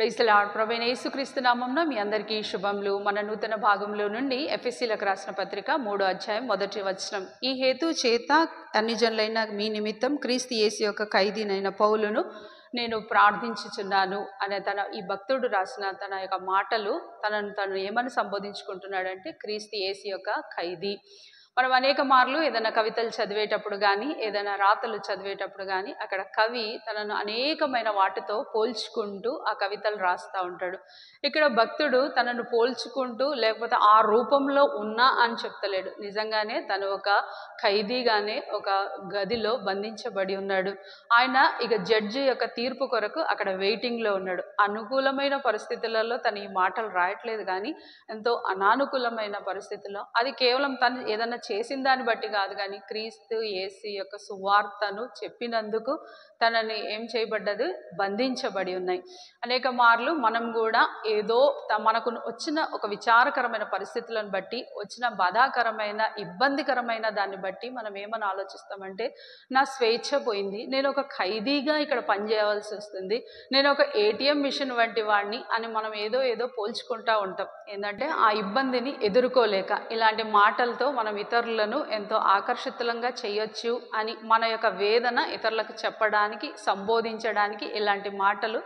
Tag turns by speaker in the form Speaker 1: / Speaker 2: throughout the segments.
Speaker 1: Praise the lord. ప్రభువైన యేసుక్రీస్తు నామమున మీ అందరికీ శుభములు. మన నూతన భాగంలో నుండి ఎఫెసీలకు రాసిన పత్రిక 3వ అధ్యాయం 1వ వచనం. ఈ హేతు చేత అన్ని జనులైన మీ నిమిత్తం క్రీస్తు యేసు యొక్క ఖైదీనైన పౌలును నేను ప్రార్థించుచున్నాను అనే ఈ భక్తుడు రాసిన తన యొక్క మాటలు తను ఏమని సంబోధించుకుంటున్నాడంటే క్రీస్తు యేసు యొక్క ఖైదీ. మనం అనేక మార్లు ఏదైనా కవితలు చదివేటప్పుడు కానీ ఏదైనా రాతలు చదివేటప్పుడు కానీ అక్కడ కవి తనను అనేకమైన వాటితో పోల్చుకుంటూ ఆ కవితలు రాస్తూ ఉంటాడు. ఇక్కడ భక్తుడు తనను పోల్చుకుంటూ లేకపోతే ఆ రూపంలో ఉన్నా అని చెప్తలేడు. నిజంగానే తను ఒక ఖైదీగానే ఒక గదిలో బంధించబడి ఉన్నాడు. ఆయన ఇక జడ్జి యొక్క తీర్పు కొరకు అక్కడ వెయిటింగ్లో ఉన్నాడు. అనుకూలమైన పరిస్థితులలో తను ఈ మాటలు రాయట్లేదు, కానీ ఎంతో అనానుకూలమైన పరిస్థితుల్లో అది కేవలం తను ఏదైనా చేసిన దాన్ని బట్టి కాదు, కానీ క్రీస్తు యేసు యొక్క సువార్తను చెప్పినందుకు తనని ఏం చేయబడ్డది, బంధించబడి ఉన్నాయి. అనేక మార్లు మనం కూడా ఏదో మనకు వచ్చిన ఒక విచారకరమైన పరిస్థితులను బట్టి వచ్చిన బాధాకరమైన ఇబ్బందికరమైన దాన్ని బట్టి మనం ఏమని ఆలోచిస్తామంటే నా స్వేచ్ఛ పోయింది, నేను ఒక ఖైదీగా ఇక్కడ పనిచేయవలసి వస్తుంది, నేను ఒక ఏటీఎం మిషన్ వంటి వాడిని అని మనం ఏదో పోల్చుకుంటూ ఉంటాం. ఏంటంటే ఆ ఇబ్బందిని ఎదుర్కోలేక ఇలాంటి మాటలతో మనం ఇతరులను ఎంతో ఆకర్షితులంగా చేయొచ్చు అని మన యొక్క వేదన ఇతరులకు చెప్పడానికి సంబోధించడానికి ఇలాంటి మాటలు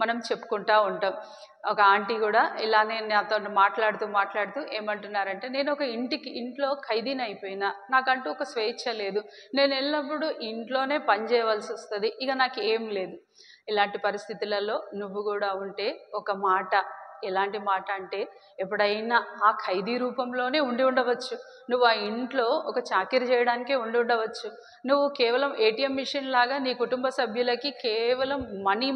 Speaker 1: మనం చెప్పుకుంటూ ఉంటాం. ఒక ఆంటీ కూడా ఇలానే నాతో మాట్లాడుతూ ఏమంటున్నారంటే, నేను ఒక ఇంట్లో ఖైదీని అయిపోయినా, నాకంటూ ఒక స్వేచ్ఛ లేదు, నేను ఎల్లప్పుడూ ఇంట్లోనే పని చేయవలసి వస్తుంది, ఇక నాకు ఏం లేదు. ఇలాంటి పరిస్థితులలో నువ్వు కూడా ఉంటే ఒక మాట, ఎలాంటి మాట అంటే ఎప్పుడైనా ఆ ఖైదీ రూపంలోనే ఉండి ఉండవచ్చు, నువ్వు ఆ ఇంట్లో ఒక చాకిరీ చేయడానికే ఉండి ఉండవచ్చు, నువ్వు కేవలం ఏటీఎం మిషన్ లాగా నీ కుటుంబ సభ్యులకి కేవలం మనీ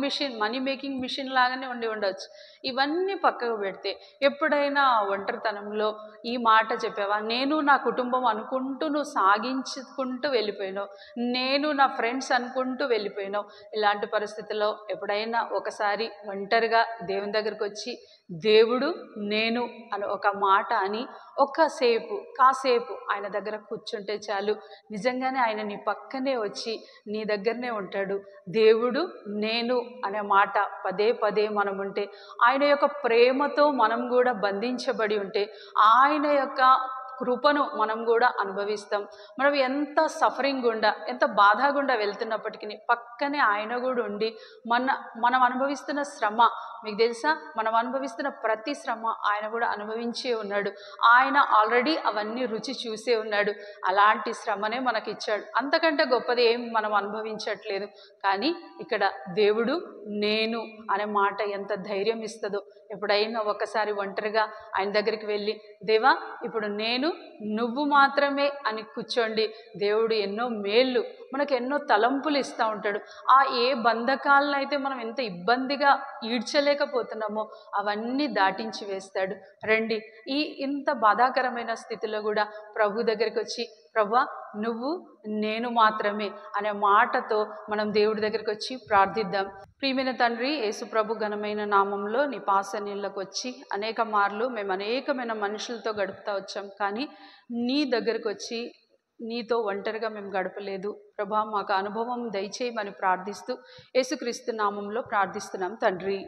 Speaker 1: మేకింగ్ మిషన్ లాగానే ఉండి ఉండవచ్చు. ఇవన్నీ పక్కకు పెడితే ఎప్పుడైనా ఒంటరితనంలో ఈ మాట చెప్పావా, నేను నా కుటుంబం అనుకుంటూ నువ్వు సాగించుకుంటూ వెళ్ళిపోయినావు, నేను నా ఫ్రెండ్స్ అనుకుంటూ వెళ్ళిపోయినావు. ఇలాంటి పరిస్థితుల్లో ఎప్పుడైనా ఒకసారి ఒంటరిగా దేవుని దగ్గరికి వచ్చి దేవుడు నేను అని ఒక మాట అని కాసేపు ఆయన దగ్గర కూర్చుంటే చాలు, నిజంగానే ఆయన నీ పక్కనే వచ్చి నీ దగ్గరనే ఉంటాడు. దేవుడు నేను అనే మాట పదే మనం ఉంటే, ఆయన యొక్క ప్రేమతో మనం కూడా బంధించబడి ఉంటే, ఆయన యొక్క కృపను మనం కూడా అనుభవిస్తాం. మనం ఎంత సఫరింగ్ గుండా ఎంత బాధ గుండా వెళ్తున్నప్పటికీ పక్కనే ఆయన కూడా ఉండి మనం అనుభవిస్తున్న శ్రమ, మీకు తెలుసా, మనం అనుభవిస్తున్న ప్రతి శ్రమ ఆయన కూడా అనుభవించే ఉన్నాడు. ఆయన ఆల్రెడీ అవన్నీ రుచి చూసే ఉన్నాడు. అలాంటి శ్రమనే మనకి ఇచ్చాడు. అంతకంటే గొప్పది ఏం మనం అనుభవించట్లేదు. కానీ ఇక్కడ దేవుడు నేను అనే మాట ఎంత ధైర్యం ఇస్తుందో. ఎప్పుడైనా ఒకసారి ఒంటరిగా ఆయన దగ్గరికి వెళ్ళి, దేవా ఇప్పుడు నువ్వు మాత్రమే అని కూర్చోండి. దేవుడు ఎన్నో మేళ్ళు మనకు ఎన్నో తలంపులు ఇస్తూ ఉంటాడు. ఏ బంధకాలను అయితే మనం ఎంత ఇబ్బందిగా ఈడ్చలేకపోతున్నామో అవన్నీ దాటించి వేస్తాడు. రండి, ఇంత బాధాకరమైన స్థితిలో కూడా ప్రభు దగ్గరికి వచ్చి, ప్రభువా నువ్వు నేను మాత్రమే అనే మాటతో మనం దేవుడి దగ్గరికి వచ్చి ప్రార్థిద్దాం. ప్రియమైన తండ్రి, యేసు ప్రభు ఘనమైన నామంలో నీ పాసనీళ్ళకు వచ్చి అనేక మార్లు మేము అనేకమైన మనుషులతో గడుపుతూ వచ్చాం, కానీ నీ దగ్గరకు వచ్చి నీతో ఒంటరిగా మేము గడపలేదు. ప్రభా, మాకు అనుభవం దయచేయమని ప్రార్థిస్తూ యేసుక్రీస్తు నామంలో ప్రార్థిస్తున్నాం తండ్రి,